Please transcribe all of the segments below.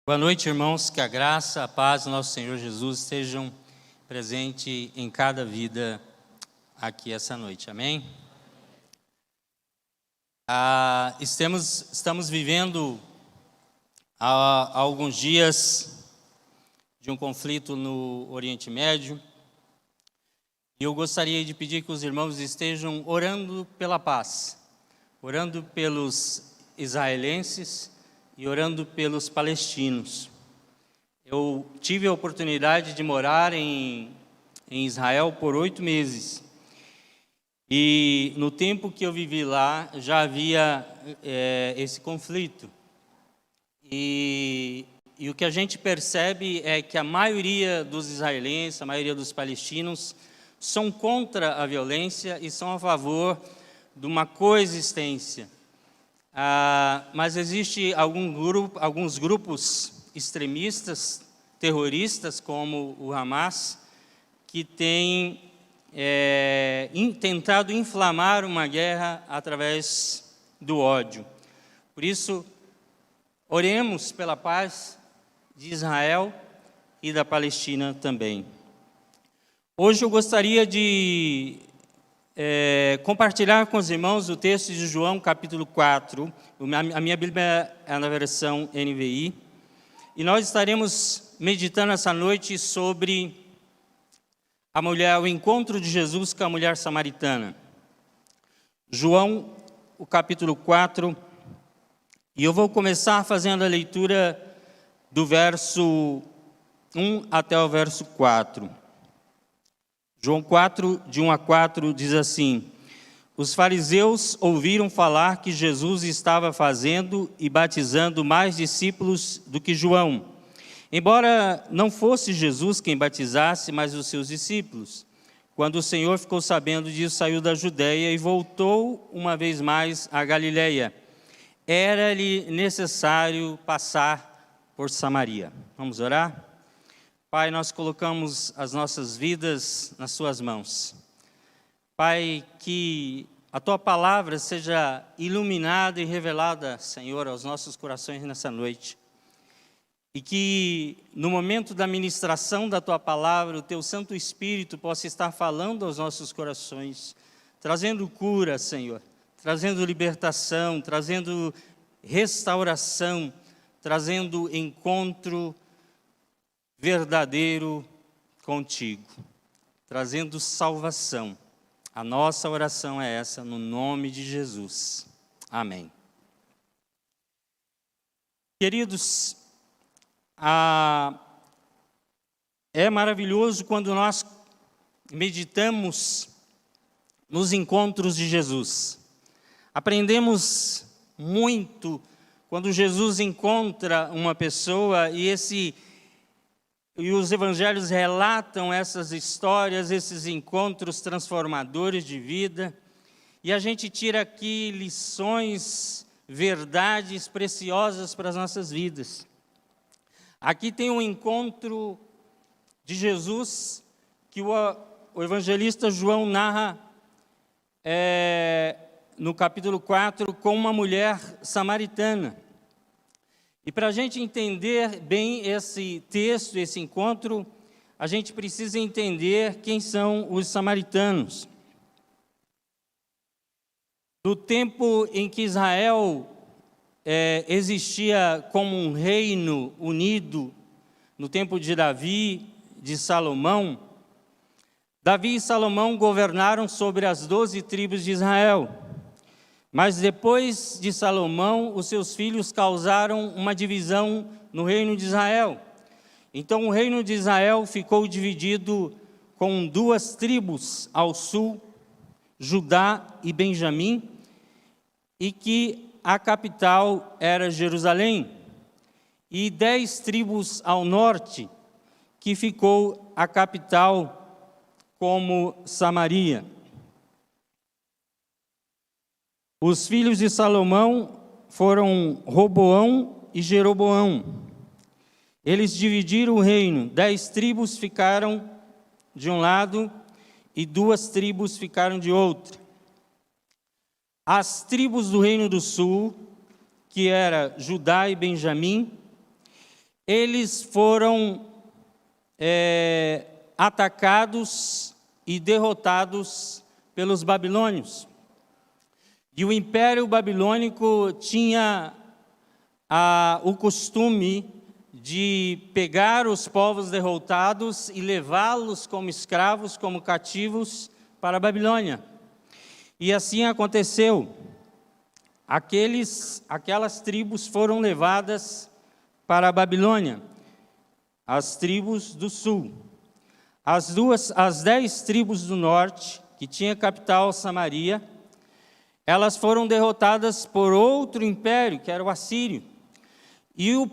Boa noite, irmãos. Que a graça, a paz do nosso Senhor Jesus estejam presentes em cada vida aqui essa noite. Amém? Estamos vivendo há alguns dias de um conflito no Oriente Médio. E eu gostaria de pedir que os irmãos estejam orando pela paz, orando pelos israelenses e orando pelos palestinos. Eu tive a oportunidade de morar em Israel por 8 meses. E no tempo que eu vivi lá, já havia esse conflito. E o que a gente percebe é que a maioria dos israelenses, a maioria dos palestinos, são contra a violência e são a favor de uma coexistência. Mas existe alguns grupos extremistas, terroristas, como o Hamas, que têm tentado inflamar uma guerra através do ódio. Por isso, oremos pela paz de Israel e da Palestina também. Hoje eu gostaria de compartilhar com os irmãos o texto de João, capítulo 4. A minha Bíblia é na versão NVI. E nós estaremos meditando essa noite sobre o encontro de Jesus com a mulher samaritana. João, o capítulo 4. E eu vou começar fazendo a leitura do verso 1 até o verso 4. João 4, de 1 a 4, diz assim: Os fariseus ouviram falar que Jesus estava fazendo e batizando mais discípulos do que João, embora não fosse Jesus quem batizasse, mas os seus discípulos. Quando o Senhor ficou sabendo disso, saiu da Judeia e voltou uma vez mais à Galileia. Era-lhe necessário passar por Samaria. Vamos orar? Pai, nós colocamos as nossas vidas nas suas mãos. Pai, que a Tua palavra seja iluminada e revelada, Senhor, aos nossos corações nessa noite. E que no momento da ministração da Tua palavra, o Teu Santo Espírito possa estar falando aos nossos corações, trazendo cura, Senhor, trazendo libertação, trazendo restauração, trazendo encontro verdadeiro contigo, trazendo salvação. A nossa oração é essa, no nome de Jesus. Amém. Queridos, é maravilhoso quando nós meditamos nos encontros de Jesus. Aprendemos muito quando Jesus encontra uma pessoa e os evangelhos relatam essas histórias, esses encontros transformadores de vida, e a gente tira aqui lições, verdades preciosas para as nossas vidas. Aqui tem um encontro de Jesus que o evangelista João narra no capítulo 4 com uma mulher samaritana. E para a gente entender bem esse texto, esse encontro, a gente precisa entender quem são os samaritanos. No tempo em que Israel existia como um reino unido, no tempo de Davi, de Salomão, Davi e Salomão governaram sobre as 12 tribos de Israel. Mas depois de Salomão, os seus filhos causaram uma divisão no reino de Israel. Então o reino de Israel ficou dividido com 2 tribos ao sul, Judá e Benjamim, e que a capital era Jerusalém, e 10 tribos ao norte, que ficou a capital como Samaria. Os filhos de Salomão foram Roboão e Jeroboão. Eles dividiram o reino. 10 tribos ficaram de um lado e 2 tribos ficaram de outro. As tribos do reino do sul, que era Judá e Benjamim, eles foram atacados e derrotados pelos babilônios. E o Império Babilônico tinha o costume de pegar os povos derrotados e levá-los como escravos, como cativos para a Babilônia. E assim aconteceu. Aquelas tribos foram levadas para a Babilônia, as tribos do sul. As 10 tribos do norte, que tinha capital Samaria, elas foram derrotadas por outro império, que era o assírio. E o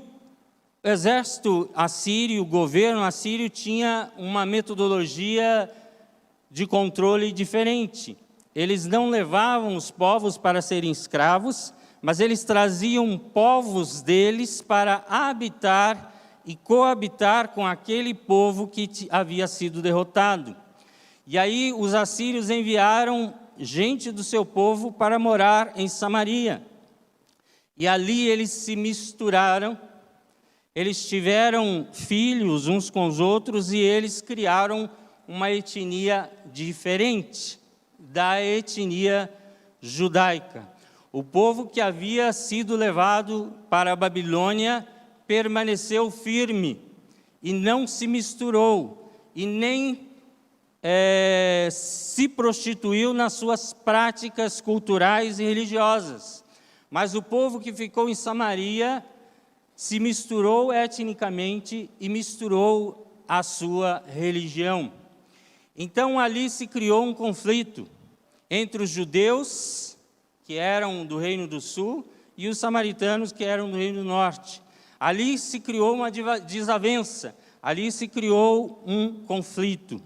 exército assírio, o governo assírio, tinha uma metodologia de controle diferente. Eles não levavam os povos para serem escravos, mas eles traziam povos deles para habitar e coabitar com aquele povo que havia sido derrotado. E aí os assírios enviaram gente do seu povo para morar em Samaria. E ali eles se misturaram, eles tiveram filhos uns com os outros e eles criaram uma etnia diferente da etnia judaica. O povo que havia sido levado para a Babilônia permaneceu firme e não se misturou e nem se prostituiu nas suas práticas culturais e religiosas. Mas o povo que ficou em Samaria se misturou etnicamente e misturou a sua religião. Então ali se criou um conflito entre os judeus, que eram do Reino do Sul, e os samaritanos, que eram do Reino do Norte. Ali se criou uma desavença, ali se criou um conflito.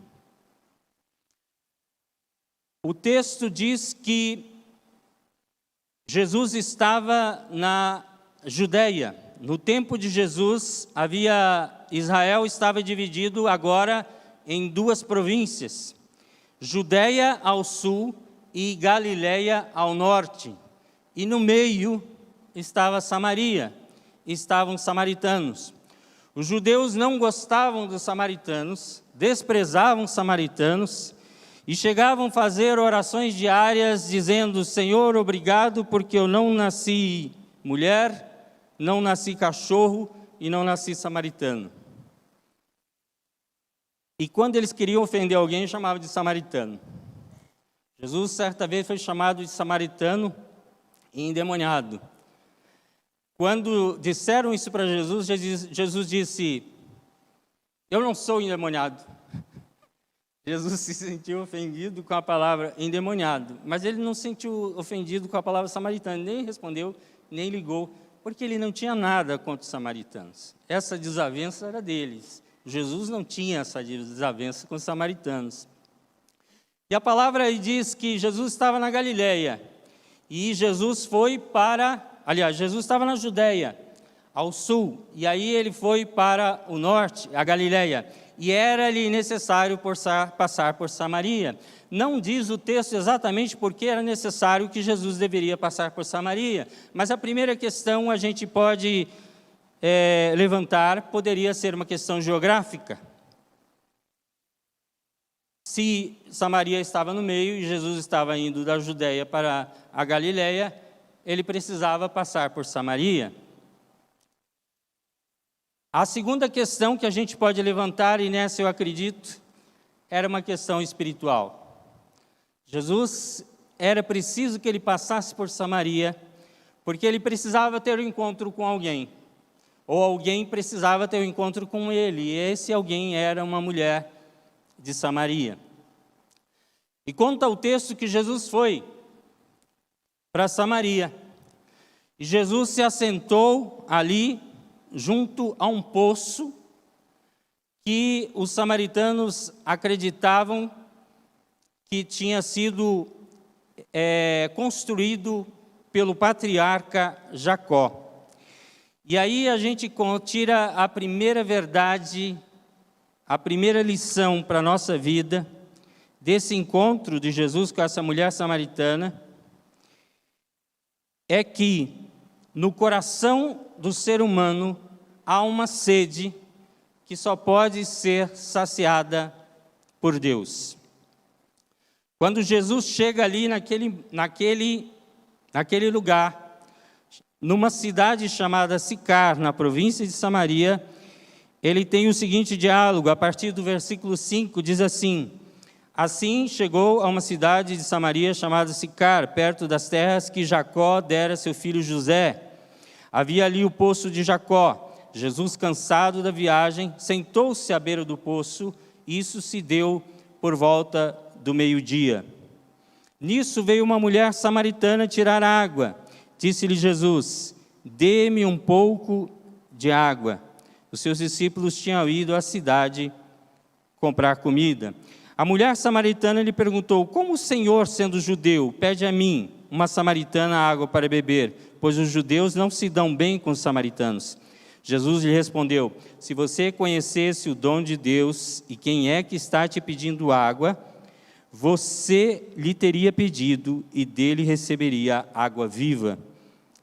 O texto diz que Jesus estava na Judeia. No tempo de Jesus, Israel estava dividido agora em 2 províncias, Judeia ao sul e Galileia ao norte. E no meio estava Samaria, estavam os samaritanos. Os judeus não gostavam dos samaritanos, desprezavam os samaritanos, e chegavam a fazer orações diárias, dizendo: Senhor, obrigado, porque eu não nasci mulher, não nasci cachorro e não nasci samaritano. E quando eles queriam ofender alguém, chamavam de samaritano. Jesus, certa vez, foi chamado de samaritano e endemoniado. Quando disseram isso para Jesus, Jesus disse: eu não sou endemoniado. Jesus se sentiu ofendido com a palavra endemoniado, mas ele não se sentiu ofendido com a palavra samaritano, nem respondeu, nem ligou, porque ele não tinha nada contra os samaritanos. Essa desavença era deles. Jesus não tinha essa desavença com os samaritanos. E a palavra aí diz que Jesus estava na Galileia, e Jesus estava na Judeia, ao sul, e aí ele foi para o norte, a Galileia, e era-lhe necessário passar por Samaria. Não diz o texto exatamente porque era necessário que Jesus deveria passar por Samaria, mas a primeira questão a gente pode levantar, poderia ser uma questão geográfica. Se Samaria estava no meio e Jesus estava indo da Judeia para a Galileia, ele precisava passar por Samaria. A segunda questão que a gente pode levantar, e nessa eu acredito, era uma questão espiritual. Jesus, era preciso que ele passasse por Samaria, porque ele precisava ter um encontro com alguém, ou alguém precisava ter um encontro com ele, e esse alguém era uma mulher de Samaria. E conta o texto que Jesus foi para Samaria, e Jesus se assentou ali, junto a um poço que os samaritanos acreditavam que tinha sido construído pelo patriarca Jacó. E aí a gente tira a primeira verdade, a primeira lição para a nossa vida, desse encontro de Jesus com essa mulher samaritana, é que no coração do ser humano há uma sede que só pode ser saciada por Deus. Quando Jesus chega ali naquele lugar, numa cidade chamada Sicar, na província de Samaria, ele tem o seguinte diálogo, a partir do versículo 5, diz assim: assim chegou a uma cidade de Samaria chamada Sicar, perto das terras que Jacó dera a seu filho José. Havia ali o poço de Jacó. Jesus, cansado da viagem, sentou-se à beira do poço. Isso se deu por volta do meio-dia. Nisso veio uma mulher samaritana tirar água. Disse-lhe Jesus: dê-me um pouco de água. Os seus discípulos tinham ido à cidade comprar comida. A mulher samaritana lhe perguntou: como o Senhor, sendo judeu, pede a mim, uma samaritana, água para beber, pois os judeus não se dão bem com os samaritanos? Jesus lhe respondeu: se você conhecesse o dom de Deus e quem é que está te pedindo água, você lhe teria pedido e dele receberia água viva.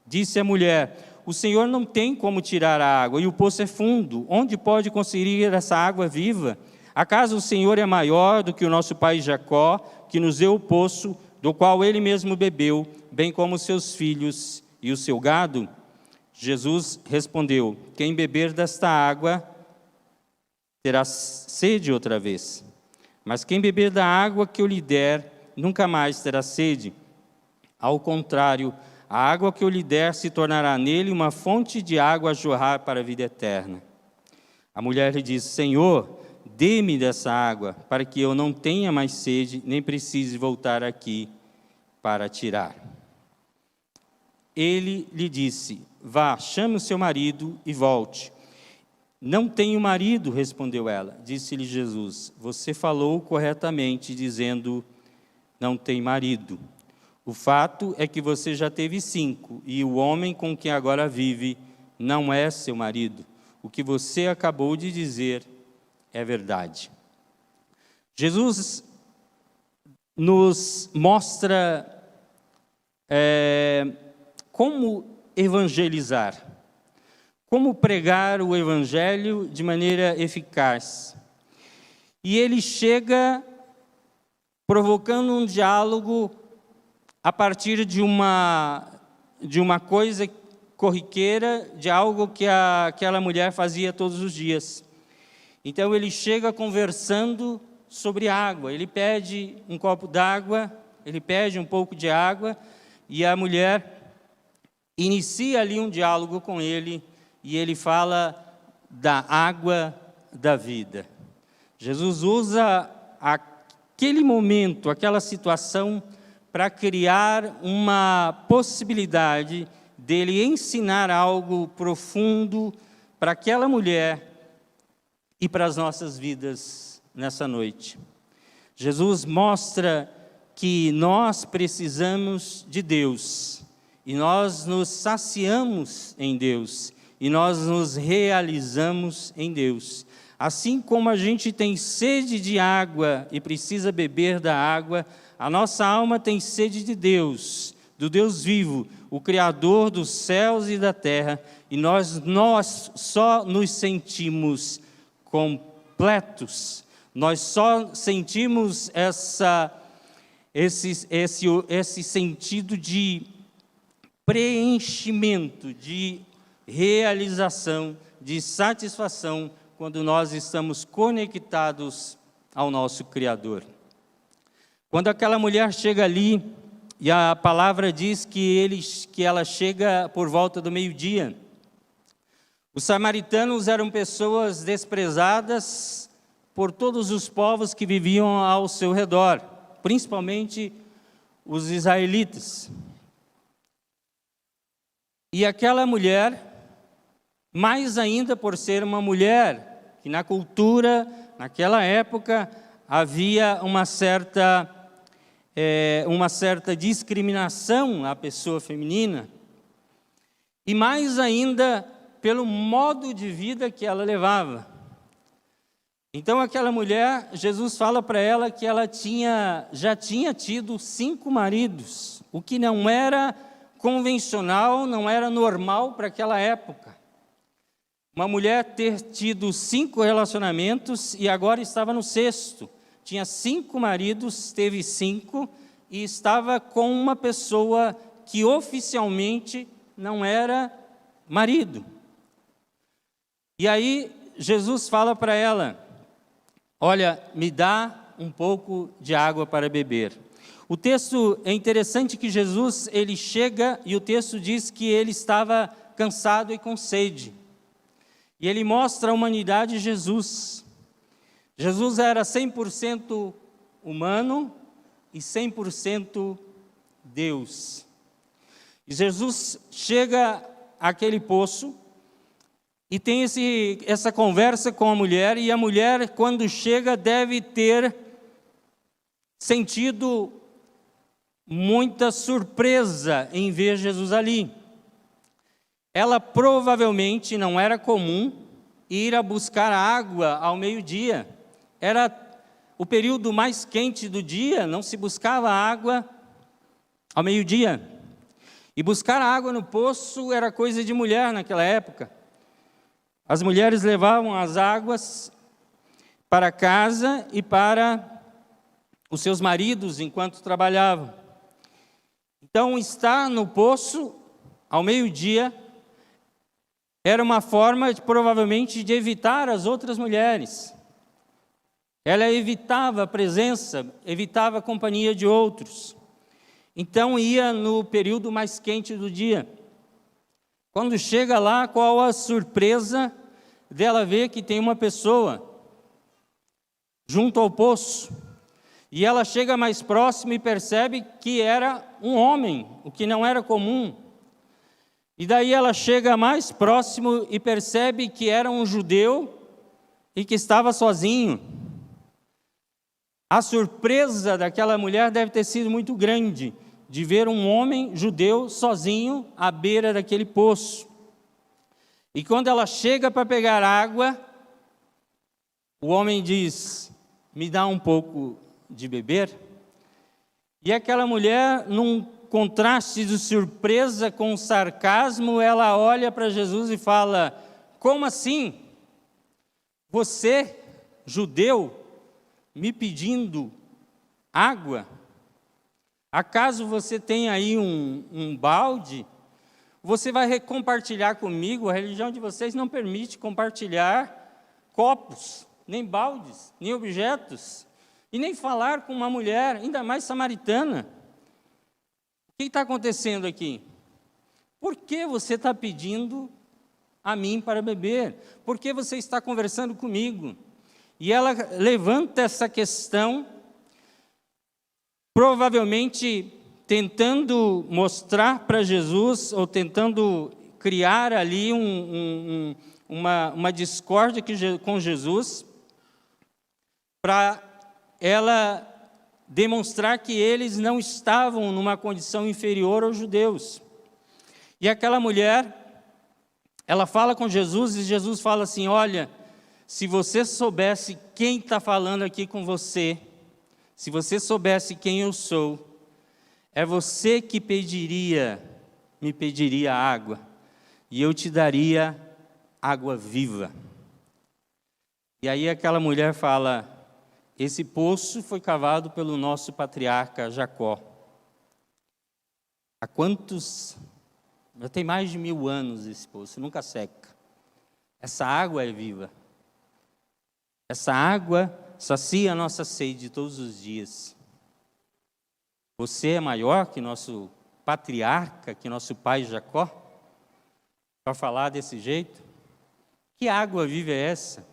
Disse a mulher: o Senhor não tem como tirar a água e o poço é fundo. Onde pode conseguir essa água viva? Acaso o Senhor é maior do que o nosso pai Jacó, que nos deu o poço, do qual ele mesmo bebeu, bem como seus filhos e o seu gado? Jesus respondeu: quem beber desta água terá sede outra vez. Mas quem beber da água que eu lhe der, nunca mais terá sede. Ao contrário, a água que eu lhe der se tornará nele uma fonte de água a jorrar para a vida eterna. A mulher lhe disse: Senhor, dê-me dessa água, para que eu não tenha mais sede, nem precise voltar aqui para tirar. Ele lhe disse: vá, chame o seu marido e volte. Não tenho marido, respondeu ela. Disse-lhe Jesus: você falou corretamente, dizendo, não tem marido. O fato é que você já teve 5, e o homem com quem agora vive não é seu marido. O que você acabou de dizer é verdade. Jesus nos mostra como evangelizar, como pregar o evangelho de maneira eficaz. E ele chega provocando um diálogo a partir de uma coisa corriqueira, de algo que aquela mulher fazia todos os dias. Então ele chega conversando sobre água, ele pede um copo d'água, ele pede um pouco de água, e a mulher inicia ali um diálogo com ele, e ele fala da água da vida. Jesus usa aquele momento, aquela situação, para criar uma possibilidade dele ensinar algo profundo para aquela mulher e para as nossas vidas nessa noite. Jesus mostra que nós precisamos de Deus, e nós nos saciamos em Deus, e nós nos realizamos em Deus. Assim como a gente tem sede de água e precisa beber da água, a nossa alma tem sede de Deus, do Deus vivo, o Criador dos céus e da terra, e nós só nos sentimos completos, nós só sentimos esse sentido de preenchimento, de realização, de satisfação, quando nós estamos conectados ao nosso Criador. Quando aquela mulher chega ali, e a palavra diz que ela chega por volta do meio-dia, os samaritanos eram pessoas desprezadas por todos os povos que viviam ao seu redor, principalmente os israelitas. E aquela mulher, mais ainda por ser uma mulher, que na cultura, naquela época, havia uma certa discriminação à pessoa feminina, e mais ainda pelo modo de vida que ela levava. Então aquela mulher, Jesus fala para ela que ela já tinha tido 5 maridos, o que não era convencional, não era normal para aquela época. uma mulher ter tido 5 relacionamentos e agora estava no 6º. Tinha 5 maridos, teve 5 e estava com uma pessoa que oficialmente não era marido. E aí Jesus fala para ela: olha, me dá um pouco de água para beber. O texto é interessante que Jesus, ele chega e o texto diz que ele estava cansado e com sede. E ele mostra a humanidade de Jesus. Jesus era 100% humano e 100% Deus. E Jesus chega àquele poço e tem essa conversa com a mulher, e a mulher, quando chega, deve ter sentido muita surpresa em ver Jesus ali. Ela provavelmente não era comum ir a buscar água ao meio-dia. Era o período mais quente do dia, não se buscava água ao meio-dia. E buscar água no poço era coisa de mulher naquela época. As mulheres levavam as águas para casa e para os seus maridos enquanto trabalhavam. Então, estar no poço ao meio-dia era uma forma, provavelmente, de evitar as outras mulheres. Ela evitava a presença, evitava a companhia de outros. Então, ia no período mais quente do dia. Quando chega lá, qual a surpresa dela ver que tem uma pessoa junto ao poço? E ela chega mais próximo e percebe que era um homem, o que não era comum. E daí ela chega mais próximo e percebe que era um judeu e que estava sozinho. A surpresa daquela mulher deve ter sido muito grande, de ver um homem judeu sozinho à beira daquele poço. E quando ela chega para pegar água, o homem diz: me dá um pouco de beber. E aquela mulher, num contraste de surpresa com sarcasmo, ela olha para Jesus e fala: como assim? Você, judeu, me pedindo água? Acaso você tem aí um balde? Você vai compartilhar comigo? A religião de vocês não permite compartilhar copos, nem baldes, nem objetos, e nem falar com uma mulher, ainda mais samaritana. O que está acontecendo aqui? Por que você está pedindo a mim para beber? Por que você está conversando comigo? E ela levanta essa questão, provavelmente tentando mostrar para Jesus, ou tentando criar ali uma discórdia com Jesus, para ela demonstrar que eles não estavam numa condição inferior aos judeus. E aquela mulher, ela fala com Jesus, e Jesus fala assim: olha, se você soubesse quem está falando aqui com você, se você soubesse quem eu sou, é você que me pediria água, e eu te daria água viva. E aí aquela mulher fala: esse poço foi cavado pelo nosso patriarca Jacó. Há quantos? Já tem mais de 1000 anos esse poço, nunca seca. Essa água é viva. Essa água sacia a nossa sede todos os dias. Você é maior que nosso patriarca, que nosso pai Jacó? Para falar desse jeito? Que água viva é essa?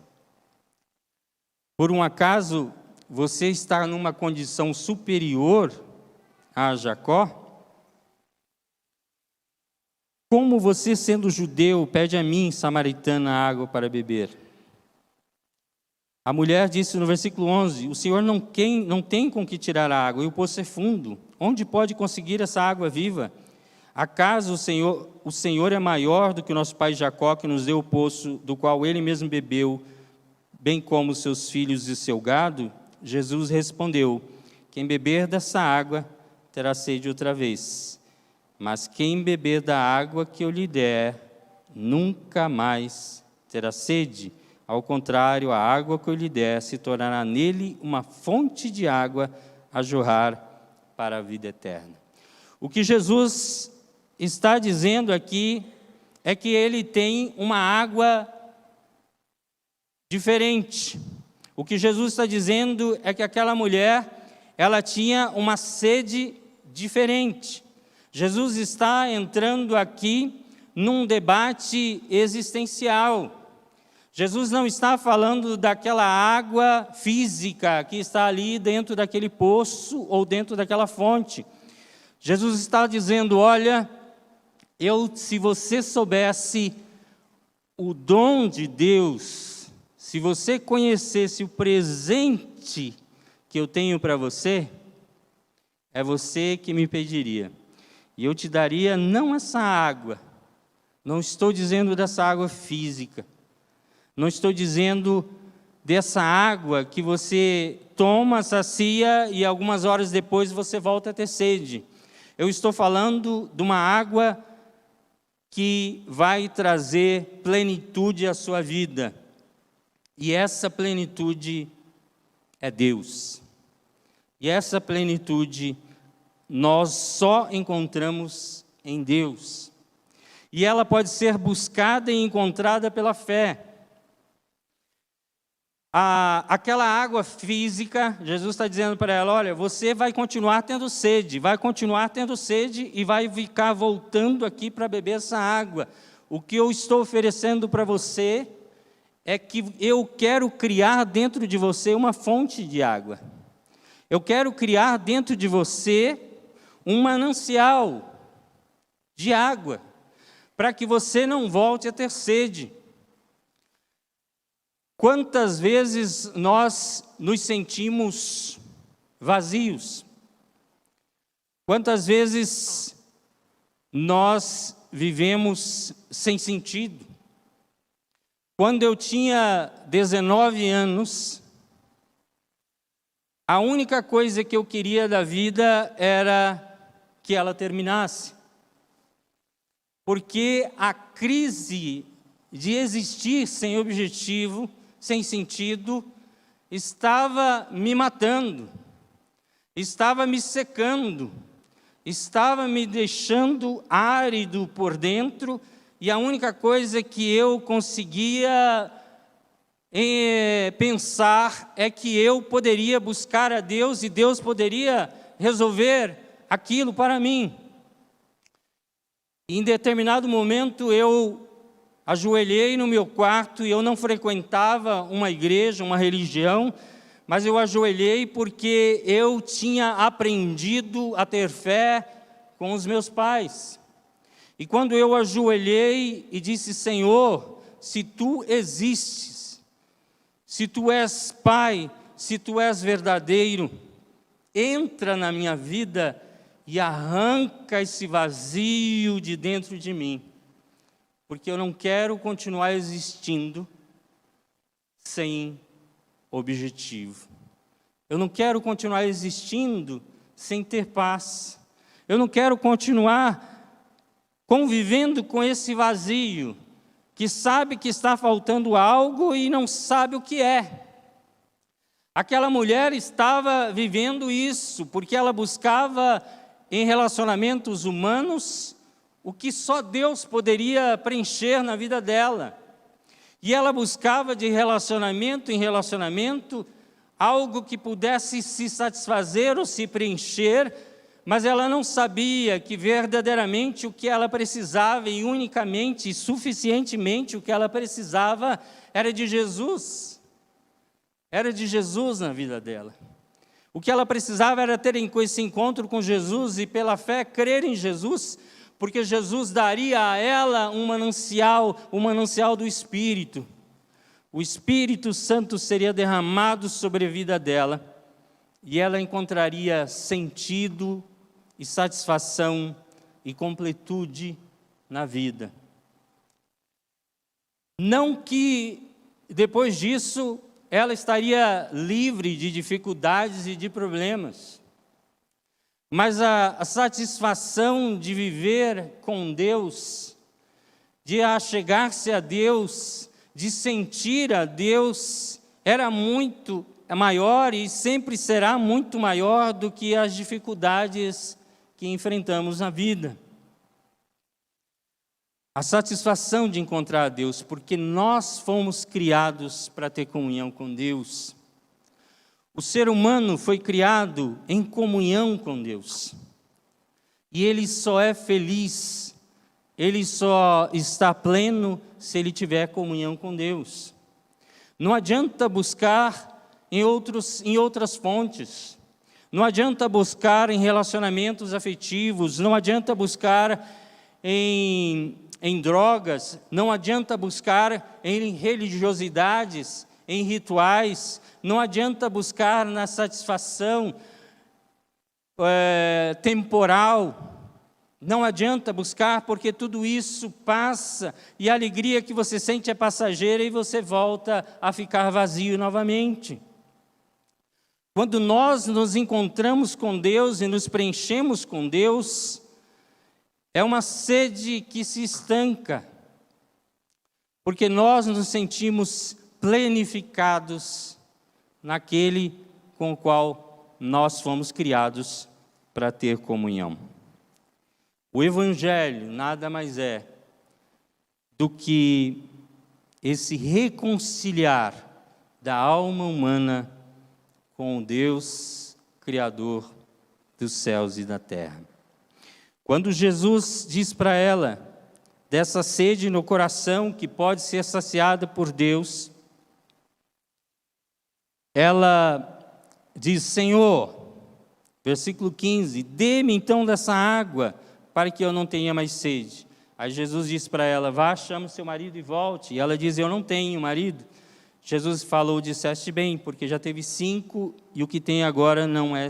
Por um acaso, você está numa condição superior a Jacó? Como você, sendo judeu, pede a mim, samaritana, água para beber? A mulher disse no versículo 11, o Senhor não tem com que tirar a água, e o poço é fundo. Onde pode conseguir essa água viva? Acaso o Senhor é maior do que o nosso pai Jacó, que nos deu o poço, do qual ele mesmo bebeu, bem como seus filhos e seu gado? Jesus respondeu: quem beber dessa água terá sede outra vez, mas quem beber da água que eu lhe der, nunca mais terá sede. Ao contrário, a água que eu lhe der se tornará nele uma fonte de água a jorrar para a vida eterna. O que Jesus está dizendo aqui é que ele tem uma água diferente. O que Jesus está dizendo é que aquela mulher, ela tinha uma sede diferente. Jesus está entrando aqui num debate existencial. Jesus não está falando daquela água física que está ali dentro daquele poço ou dentro daquela fonte. Jesus está dizendo, olha, se você soubesse o dom de Deus, se você conhecesse o presente que eu tenho para você, é você que me pediria. E eu te daria não essa água, não estou dizendo dessa água física, não estou dizendo dessa água que você toma, sacia e algumas horas depois você volta a ter sede. Eu estou falando de uma água que vai trazer plenitude à sua vida. E essa plenitude é Deus. E essa plenitude nós só encontramos em Deus. E ela pode ser buscada e encontrada pela fé. Aquela água física, Jesus está dizendo para ela, olha, você vai continuar tendo sede e vai ficar voltando aqui para beber essa água. O que eu estou oferecendo para você é que eu quero criar dentro de você uma fonte de água. Eu quero criar dentro de você um manancial de água, para que você não volte a ter sede. Quantas vezes nós nos sentimos vazios? Quantas vezes nós vivemos sem sentido? Quando eu tinha 19 anos, a única coisa que eu queria da vida era que ela terminasse. Porque a crise de existir sem objetivo, sem sentido, estava me matando, estava me secando, estava me deixando árido por dentro, e a única coisa que eu conseguia pensar é que eu poderia buscar a Deus e Deus poderia resolver aquilo para mim. Em determinado momento eu ajoelhei no meu quarto e eu não frequentava uma igreja, uma religião, mas eu ajoelhei porque eu tinha aprendido a ter fé com os meus pais. E quando eu ajoelhei e disse, Senhor, se Tu existes, se Tu és Pai, se Tu és verdadeiro, entra na minha vida e arranca esse vazio de dentro de mim. Porque eu não quero continuar existindo sem objetivo. Eu não quero continuar existindo sem ter paz. Eu não quero continuar convivendo com esse vazio, que sabe que está faltando algo e não sabe o que é. Aquela mulher estava vivendo isso, porque ela buscava em relacionamentos humanos o que só Deus poderia preencher na vida dela. E ela buscava de relacionamento em relacionamento algo que pudesse se satisfazer ou se preencher, mas ela não sabia que verdadeiramente o que ela precisava e unicamente e suficientemente o que ela precisava era de Jesus. Era de Jesus na vida dela. O que ela precisava era ter esse encontro com Jesus e pela fé crer em Jesus, porque Jesus daria a ela um manancial do Espírito. O Espírito Santo seria derramado sobre a vida dela e ela encontraria sentido e satisfação e completude na vida. Não que depois disso ela estaria livre de dificuldades e de problemas, mas a satisfação de viver com Deus, de achegar-se a Deus, de sentir a Deus era muito maior e sempre será muito maior do que as dificuldades que enfrentamos na vida. A satisfação de encontrar a Deus, porque nós fomos criados para ter comunhão com Deus. O ser humano foi criado em comunhão com Deus. E ele só é feliz, ele só está pleno se ele tiver comunhão com Deus. Não adianta buscar em outras fontes. Não adianta buscar em relacionamentos afetivos, não adianta buscar em drogas, não adianta buscar em religiosidades, em rituais, não adianta buscar na satisfação temporal, não adianta buscar, porque tudo isso passa, e a alegria que você sente é passageira e você volta a ficar vazio novamente. Quando nós nos encontramos com Deus e nos preenchemos com Deus, é uma sede que se estanca, porque nós nos sentimos plenificados naquele com o qual nós fomos criados para ter comunhão. O Evangelho nada mais é do que esse reconciliar da alma humana com o Deus Criador dos céus e da terra. Quando Jesus diz para ela dessa sede no coração que pode ser saciada por Deus, ela diz: Senhor, versículo 15, dê-me então dessa água para que eu não tenha mais sede. Aí Jesus diz para ela: vá, chama o seu marido e volte. E ela diz: eu não tenho marido. Jesus falou: disseste bem, porque já teve 5 e o que tem agora não é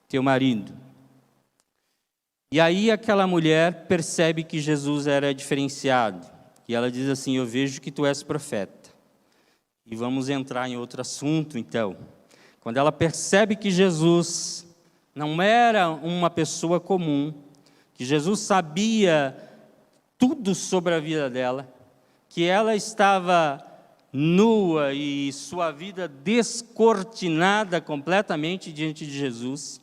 teu marido. E aí aquela mulher percebe que Jesus era diferenciado. E ela diz assim: eu vejo que tu és profeta. E vamos entrar em outro assunto então. Quando ela percebe que Jesus não era uma pessoa comum, que Jesus sabia tudo sobre a vida dela, que ela estava nua e sua vida descortinada completamente diante de Jesus,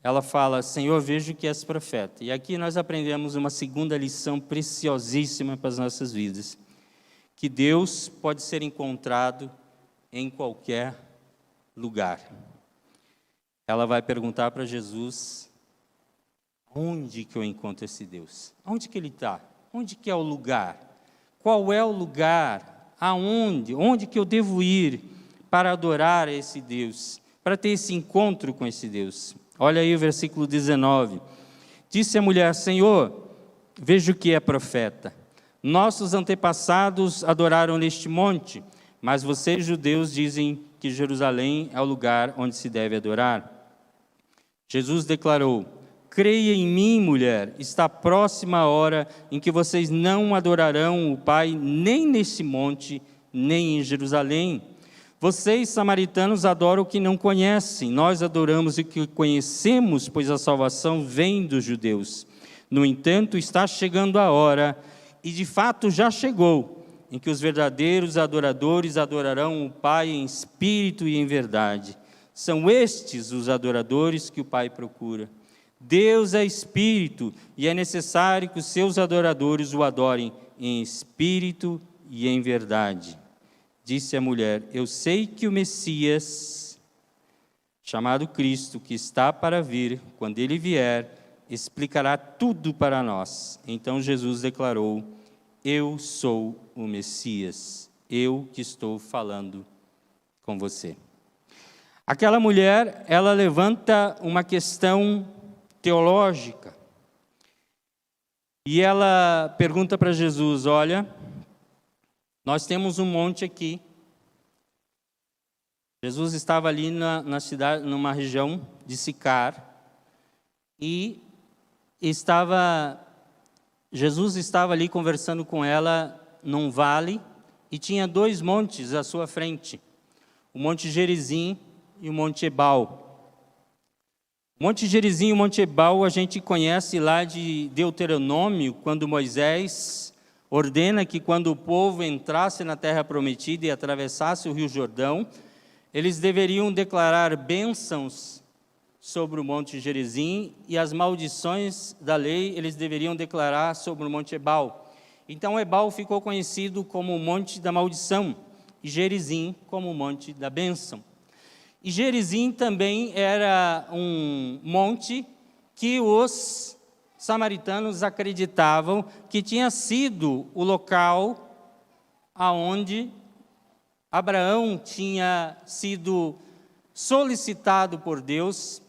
ela fala: Senhor, vejo que és profeta. E aqui nós aprendemos uma segunda lição preciosíssima para as nossas vidas, que Deus pode ser encontrado em qualquer lugar. Ela vai perguntar para Jesus: onde que eu encontro esse Deus? Onde que Ele está? Onde que é o lugar? Qual é o lugar? Aonde? Onde que eu devo ir para adorar esse Deus? Para ter esse encontro com esse Deus? Olha aí o versículo 19. Disse a mulher: Senhor, vejo que é profeta. Nossos antepassados adoraram neste monte, mas vocês, judeus, dizem que Jerusalém é o lugar onde se deve adorar. Jesus declarou: creia em mim, mulher, está próxima a hora em que vocês não adorarão o Pai nem neste monte, nem em Jerusalém. Vocês, samaritanos, adoram o que não conhecem, nós adoramos o que conhecemos, pois a salvação vem dos judeus. No entanto, está chegando a hora, e de fato já chegou, em que os verdadeiros adoradores adorarão o Pai em espírito e em verdade. São estes os adoradores que o Pai procura. Deus é espírito, e é necessário que os seus adoradores o adorem em espírito e em verdade. Disse a mulher: eu sei que o Messias, chamado Cristo, que está para vir, quando ele vier, explicará tudo para nós. Então Jesus declarou: eu sou o Messias, eu que estou falando com você. Aquela mulher, ela levanta uma questão teológica, e ela pergunta para Jesus: olha, nós temos um monte aqui. Jesus estava ali na cidade, numa região de Sicar, e Jesus estava ali conversando com ela num vale, e tinha 2 montes à sua frente, o Monte Gerizim e o Monte Ebal. O Monte Gerizim e o Monte Ebal a gente conhece lá de Deuteronômio, quando Moisés ordena que quando o povo entrasse na terra prometida e atravessasse o rio Jordão, eles deveriam declarar bênçãos sobre o monte Gerizim e as maldições da lei eles deveriam declarar sobre o monte Ebal. Então Ebal ficou conhecido como o monte da maldição e Gerizim como o monte da bênção. E Gerizim também era um monte que os samaritanos acreditavam que tinha sido o local aonde Abraão tinha sido solicitado por Deus,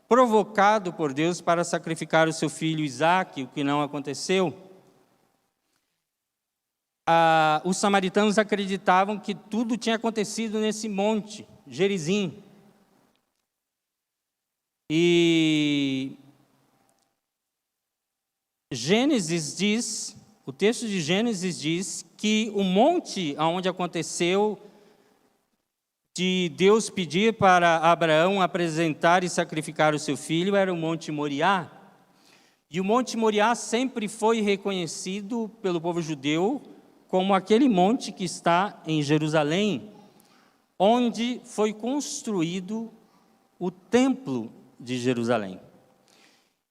provocado por Deus para sacrificar o seu filho Isaque, o que não aconteceu. Os samaritanos acreditavam que tudo tinha acontecido nesse monte, Gerizim. E Gênesis diz, o texto de Gênesis diz que o monte onde aconteceu de Deus pedir para Abraão apresentar e sacrificar o seu filho era o Monte Moriá. E o Monte Moriá sempre foi reconhecido pelo povo judeu como aquele monte que está em Jerusalém, onde foi construído o Templo de Jerusalém.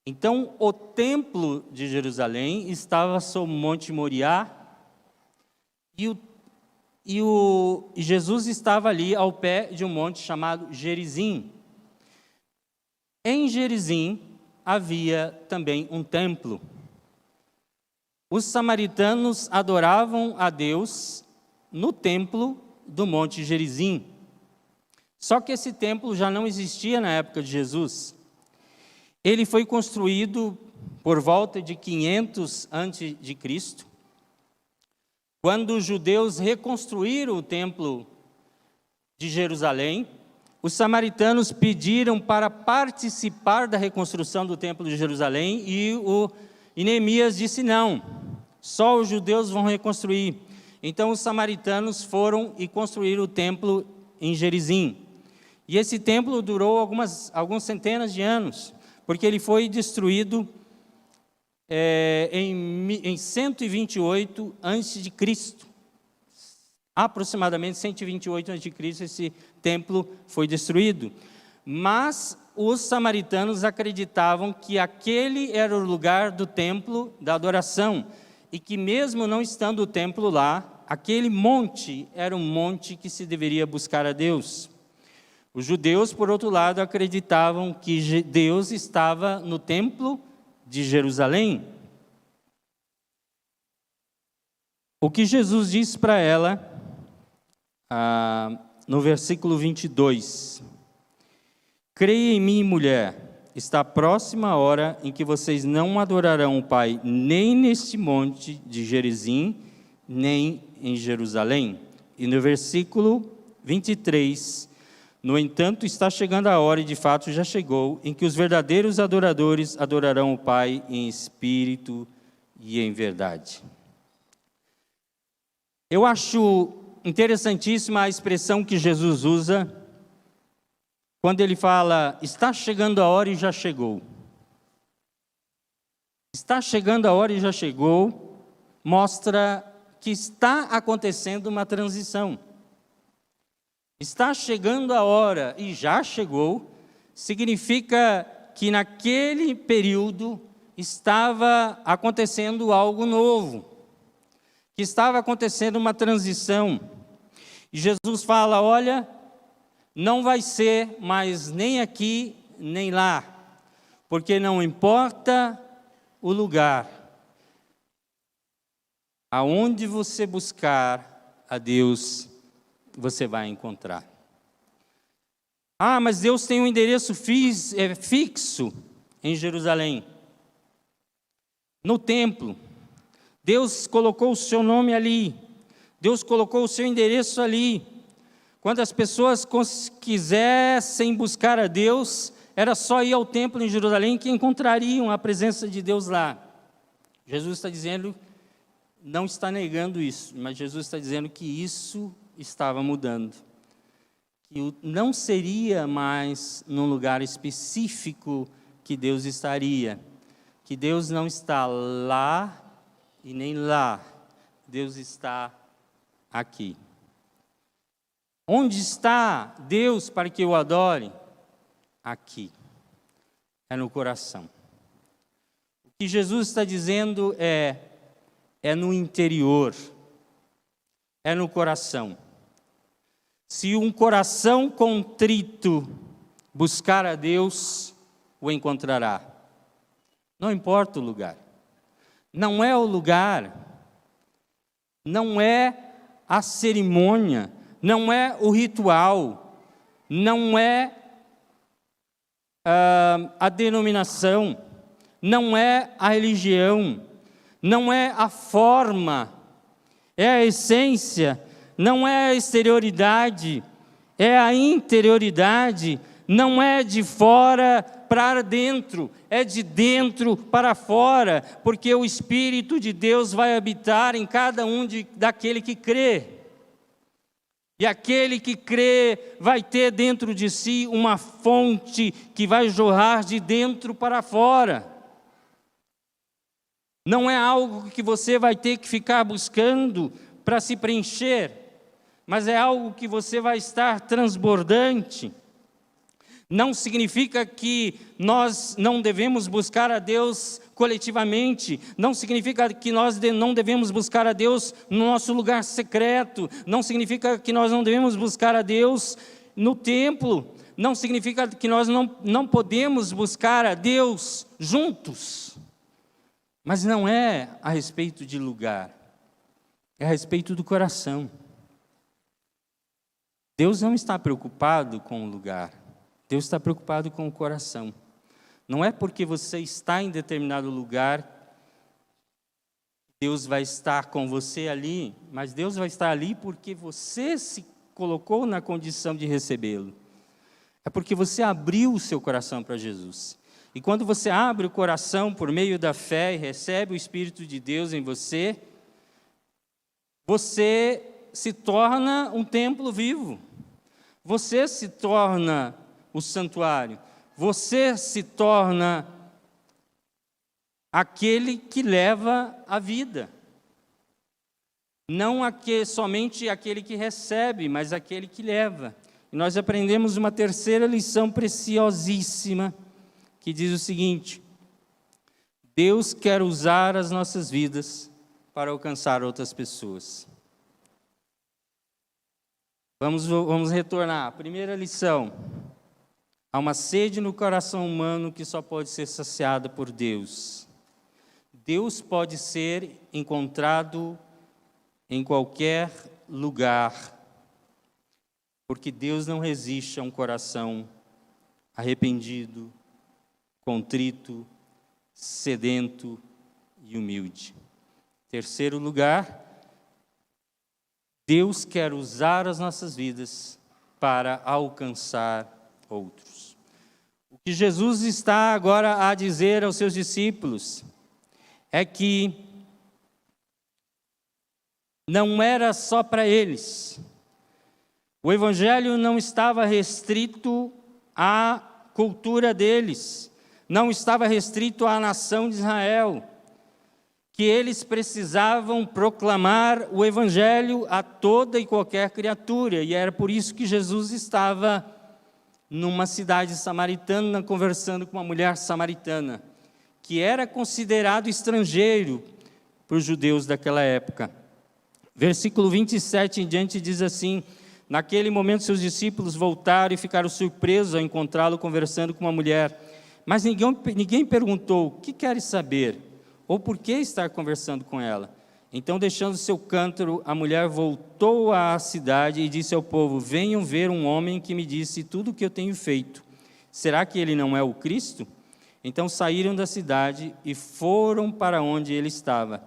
Então, o Templo de Jerusalém estava sob o Monte Moriá e Jesus estava ali ao pé de um monte chamado Gerizim. Em Gerizim havia também um templo. Os samaritanos adoravam a Deus no templo do monte Gerizim. Só que esse templo já não existia na época de Jesus. Ele foi construído por volta de 500 a.C., quando os judeus reconstruíram o templo de Jerusalém. Os samaritanos pediram para participar da reconstrução do templo de Jerusalém e Neemias disse não, só os judeus vão reconstruir. Então os samaritanos foram e construíram o templo em Gerizim. E esse templo durou algumas centenas de anos, porque ele foi destruído em 128 a.C., aproximadamente 128 a.C., esse templo foi destruído. Mas os samaritanos acreditavam que aquele era o lugar do templo da adoração, e que mesmo não estando o templo lá, aquele monte era um monte que se deveria buscar a Deus. Os judeus, por outro lado, acreditavam que Deus estava no templo de Jerusalém. O que Jesus disse para ela, no versículo 22, creia em mim, mulher, está próxima a hora em que vocês não adorarão o Pai, nem neste monte de Gerizim, nem em Jerusalém. E no versículo 23, no entanto, está chegando a hora, e de fato já chegou, em que os verdadeiros adoradores adorarão o Pai em espírito e em verdade. Eu acho interessantíssima a expressão que Jesus usa quando ele fala, está chegando a hora e já chegou. Está chegando a hora e já chegou, mostra que está acontecendo uma transição. Está chegando a hora e já chegou, significa que naquele período estava acontecendo algo novo, que estava acontecendo uma transição. E Jesus fala, olha, não vai ser mais nem aqui, nem lá, porque não importa o lugar, aonde você buscar a Deus, você vai encontrar. Mas Deus tem um endereço fixo em Jerusalém, no templo. Deus colocou o seu nome ali, Deus colocou o seu endereço ali. Quando as pessoas quisessem buscar a Deus, era só ir ao templo em Jerusalém que encontrariam a presença de Deus lá. Jesus está dizendo, não está negando isso, mas Jesus está dizendo que isso estava mudando. Que não seria mais num lugar específico que Deus estaria. Que Deus não está lá e nem lá. Deus está aqui. Onde está Deus para que eu o adore? Aqui. É no coração. O que Jesus está dizendo é no interior, é no coração. Se um coração contrito buscar a Deus, o encontrará. Não importa o lugar. Não é o lugar, não é a cerimônia, não é o ritual, não é a denominação, não é a religião, não é a forma, é a essência, não é a exterioridade, é a interioridade, não é de fora para dentro, é de dentro para fora, porque o Espírito de Deus vai habitar em cada um daquele que crê. E aquele que crê vai ter dentro de si uma fonte que vai jorrar de dentro para fora. Não é algo que você vai ter que ficar buscando para se preencher, mas é algo que você vai estar transbordante. Não significa que nós não devemos buscar a Deus coletivamente, não significa que nós não devemos buscar a Deus no nosso lugar secreto, não significa que nós não devemos buscar a Deus no templo, não significa que nós não podemos buscar a Deus juntos, mas não é a respeito de lugar, é a respeito do coração. Deus não está preocupado com o lugar, Deus está preocupado com o coração. Não é porque você está em determinado lugar, Deus vai estar com você ali, mas Deus vai estar ali porque você se colocou na condição de recebê-lo. É porque você abriu o seu coração para Jesus. E quando você abre o coração por meio da fé e recebe o Espírito de Deus em você, você se torna um templo vivo. Você se torna o santuário. Você se torna aquele que leva a vida. Não somente aquele que recebe, mas aquele que leva. E nós aprendemos uma terceira lição preciosíssima, que diz o seguinte: Deus quer usar as nossas vidas para alcançar outras pessoas. Vamos retornar. Primeira lição. Há uma sede no coração humano que só pode ser saciada por Deus. Deus pode ser encontrado em qualquer lugar, porque Deus não resiste a um coração arrependido, contrito, sedento e humilde. Terceiro lugar, Deus quer usar as nossas vidas para alcançar outros. O que Jesus está agora a dizer aos seus discípulos é que não era só para eles. O Evangelho não estava restrito à cultura deles, não estava restrito à nação de Israel, que eles precisavam proclamar o Evangelho a toda e qualquer criatura, e era por isso que Jesus estava numa cidade samaritana, conversando com uma mulher samaritana, que era considerado estrangeiro para os judeus daquela época. Versículo 27 em diante diz assim: naquele momento seus discípulos voltaram e ficaram surpresos ao encontrá-lo conversando com uma mulher. Mas ninguém perguntou: o que queres saber? Ou por que estar conversando com ela? Então, deixando seu cântaro, a mulher voltou à cidade e disse ao povo: venham ver um homem que me disse tudo o que eu tenho feito. Será que ele não é o Cristo? Então saíram da cidade e foram para onde ele estava.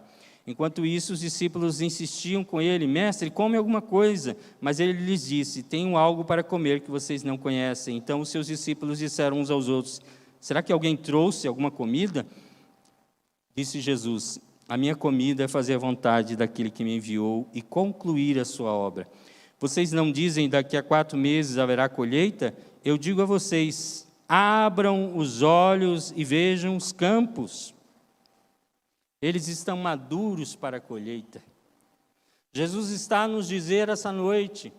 Enquanto isso, os discípulos insistiam com ele: mestre, come alguma coisa. Mas ele lhes disse: tenho algo para comer que vocês não conhecem. Então os seus discípulos disseram uns aos outros: será que alguém trouxe alguma comida? Disse Jesus: a minha comida é fazer a vontade daquele que me enviou e concluir a sua obra. Vocês não dizem: daqui a 4 meses haverá colheita? Eu digo a vocês: abram os olhos e vejam os campos. Eles estão maduros para a colheita. Jesus está a nos dizer essa noite: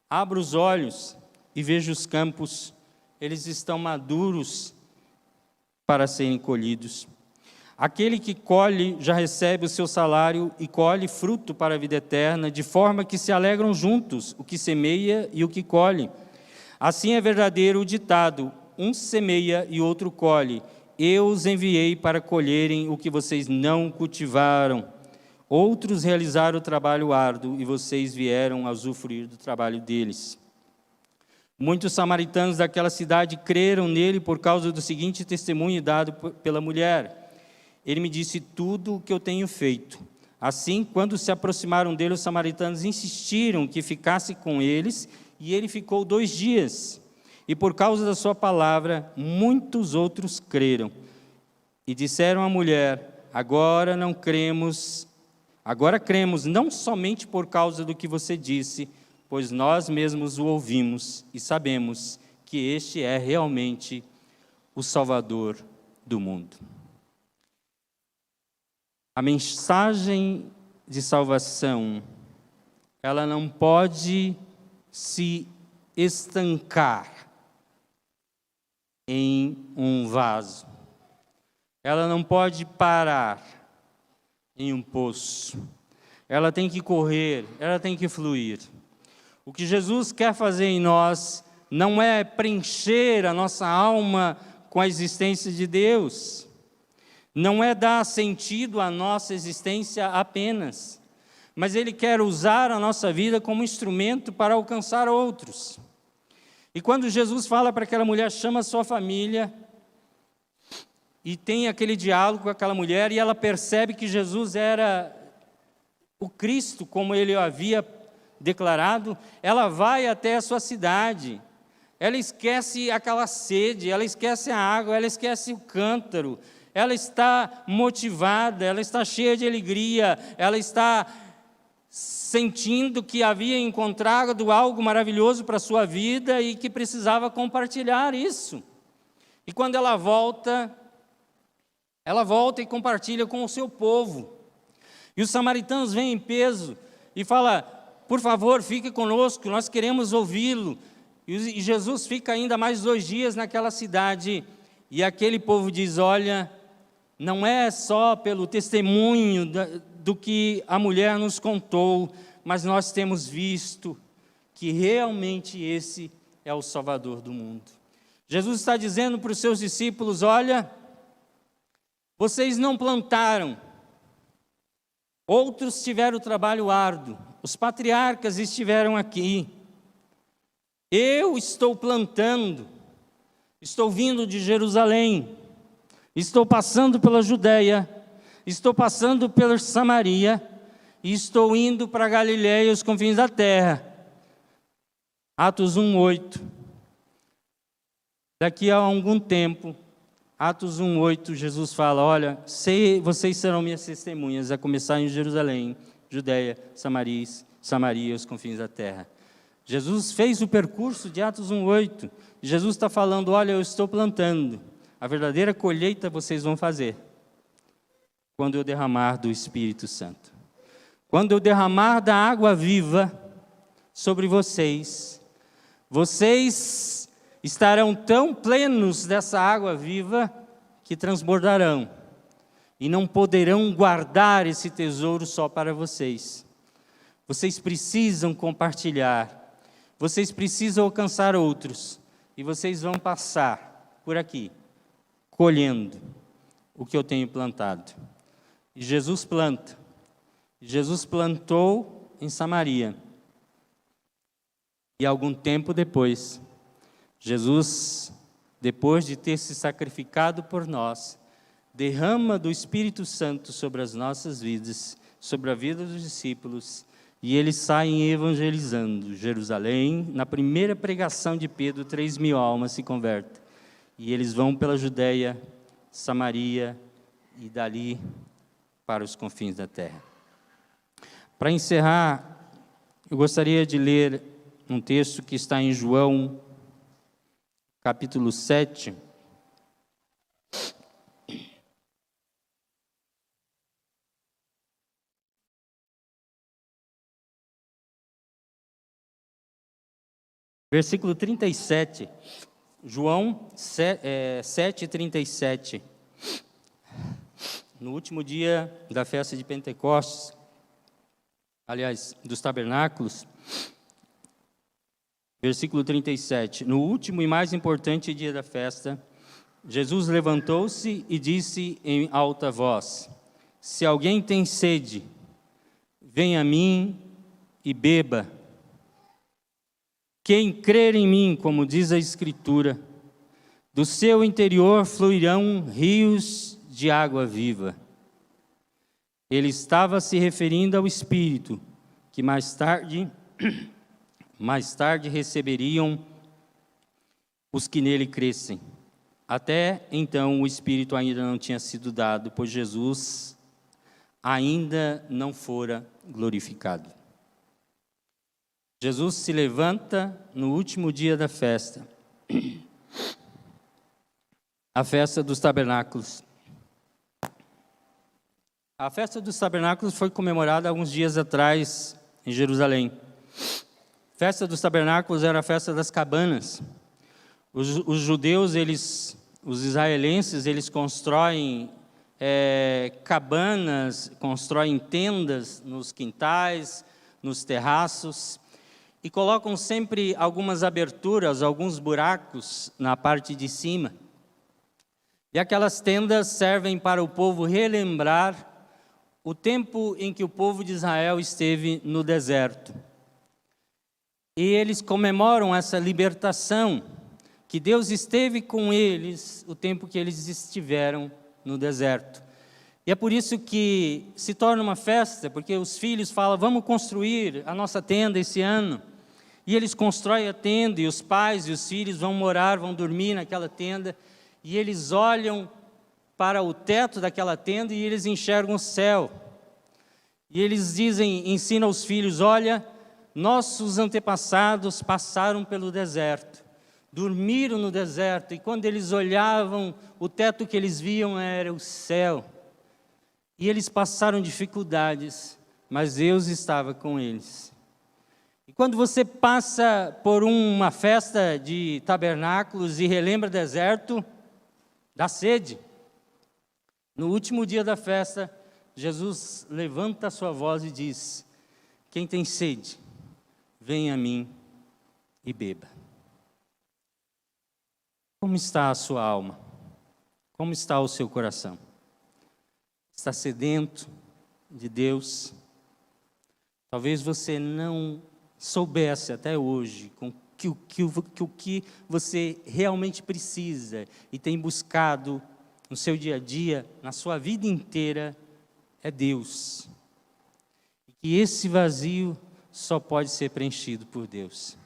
abra os olhos e veja os campos, eles estão maduros para serem colhidos. Aquele que colhe já recebe o seu salário e colhe fruto para a vida eterna, de forma que se alegram juntos o que semeia e o que colhe. Assim é verdadeiro o ditado: um semeia e outro colhe. Eu os enviei para colherem o que vocês não cultivaram. Outros realizaram o trabalho árduo e vocês vieram a usufruir do trabalho deles. Muitos samaritanos daquela cidade creram nele por causa do seguinte testemunho dado pela mulher: ele me disse tudo o que eu tenho feito. Assim, quando se aproximaram dele, os samaritanos insistiram que ficasse com eles, e ele ficou 2 dias. E por causa da sua palavra, muitos outros creram. E disseram à mulher: agora cremos não somente por causa do que você disse, pois nós mesmos o ouvimos e sabemos que este é realmente o Salvador do mundo. A mensagem de salvação, ela não pode se estancar em um vaso. Ela não pode parar em um poço. Ela tem que correr, ela tem que fluir. O que Jesus quer fazer em nós não é preencher a nossa alma com a existência de Deus. Não é dar sentido à nossa existência apenas, mas Ele quer usar a nossa vida como instrumento para alcançar outros. E quando Jesus fala para aquela mulher: chama a sua família, e tem aquele diálogo com aquela mulher, e ela percebe que Jesus era o Cristo, como Ele havia declarado, ela vai até a sua cidade, ela esquece aquela sede, ela esquece a água, ela esquece o cântaro, ela está motivada, ela está cheia de alegria, ela está sentindo que havia encontrado algo maravilhoso para a sua vida e que precisava compartilhar isso. E quando ela volta e compartilha com o seu povo. E os samaritanos vêm em peso e falam: por favor, fique conosco, nós queremos ouvi-lo. E Jesus fica ainda mais 2 dias naquela cidade. E aquele povo diz: olha, não é só pelo testemunho do que a mulher nos contou, mas nós temos visto que realmente esse é o Salvador do mundo. Jesus está dizendo para os seus discípulos: olha, vocês não plantaram, outros tiveram o trabalho árduo, os patriarcas estiveram aqui, eu estou plantando, estou vindo de Jerusalém, estou passando pela Judéia, estou passando pela Samaria, e estou indo para a Galileia e os confins da terra. Atos 1:8. Daqui a algum tempo, Atos 1:8, Jesus fala: olha, vocês serão minhas testemunhas, a começar em Jerusalém, Judéia, Samaria, os confins da terra. Jesus fez o percurso de Atos 1:8. Jesus está falando: olha, eu estou plantando, a verdadeira colheita vocês vão fazer quando eu derramar do Espírito Santo. Quando eu derramar da água viva sobre vocês, vocês estarão tão plenos dessa água viva que transbordarão e não poderão guardar esse tesouro só para vocês. Vocês precisam compartilhar, vocês precisam alcançar outros, e vocês vão passar por aqui, colhendo o que eu tenho plantado. E Jesus planta. Jesus plantou em Samaria. E algum tempo depois, Jesus, depois de ter se sacrificado por nós, derrama do Espírito Santo sobre as nossas vidas, sobre a vida dos discípulos, e eles saem evangelizando Jerusalém. Na primeira pregação de Pedro, 3.000 almas se convertem. E eles vão pela Judéia, Samaria e dali para os confins da terra. Para encerrar, eu gostaria de ler um texto que está em João, capítulo 7. Versículo 37, João 7:37. No último dia da festa de Pentecostes, aliás, dos tabernáculos, versículo 37, no último e mais importante dia da festa, Jesus levantou-se e disse em alta voz: se alguém tem sede, venha a mim e beba. Quem crer em mim, como diz a Escritura, do seu interior fluirão rios de água viva. Ele estava se referindo ao Espírito, que mais tarde receberiam os que nele crescem. Até então o Espírito ainda não tinha sido dado, pois Jesus ainda não fora glorificado. Jesus se levanta no último dia da festa, a festa dos tabernáculos. A festa dos tabernáculos foi comemorada alguns dias atrás em Jerusalém. A festa dos tabernáculos era a festa das cabanas. Os judeus, os israelenses, eles constroem cabanas, constroem tendas nos quintais, nos terraços, e colocam sempre algumas aberturas, alguns buracos na parte de cima. E aquelas tendas servem para o povo relembrar o tempo em que o povo de Israel esteve no deserto. E eles comemoram essa libertação, que Deus esteve com eles o tempo que eles estiveram no deserto. E é por isso que se torna uma festa, porque os filhos falam, vamos construir a nossa tenda esse ano. E eles constroem a tenda, e os pais e os filhos vão morar, vão dormir naquela tenda, e eles olham para o teto daquela tenda e eles enxergam o céu. E eles ensinam aos filhos, olha, nossos antepassados passaram pelo deserto, dormiram no deserto, e quando eles olhavam, o teto que eles viam era o céu. E eles passaram dificuldades, mas Deus estava com eles. E quando você passa por uma festa de tabernáculos e relembra o deserto, dá sede. No último dia da festa, Jesus levanta a sua voz e diz, quem tem sede, venha a mim e beba. Como está a sua alma? Como está o seu coração? Está sedento de Deus? Talvez você não soubesse até hoje que o que você realmente precisa e tem buscado no seu dia a dia, na sua vida inteira, é Deus. E que esse vazio só pode ser preenchido por Deus.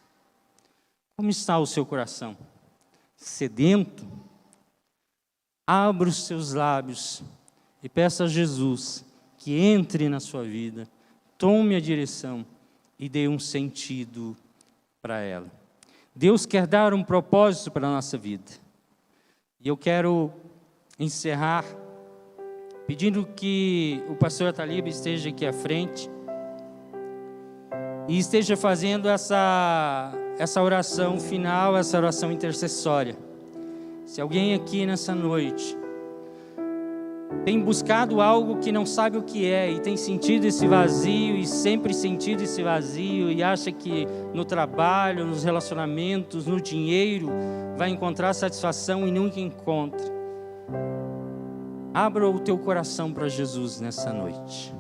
Como está o seu coração? Sedento? Abra os seus lábios e peça a Jesus que entre na sua vida, tome a direção e dê um sentido para ela. Deus quer dar um propósito para a nossa vida. E eu quero encerrar pedindo que o pastor Talib esteja aqui à frente e esteja fazendo essa oração final, essa oração intercessória. Se alguém aqui nessa noite tem buscado algo que não sabe o que é e tem sentido esse vazio e sempre sentido esse vazio e acha que no trabalho, nos relacionamentos, no dinheiro vai encontrar satisfação e nunca encontra, abra o teu coração para Jesus nessa noite.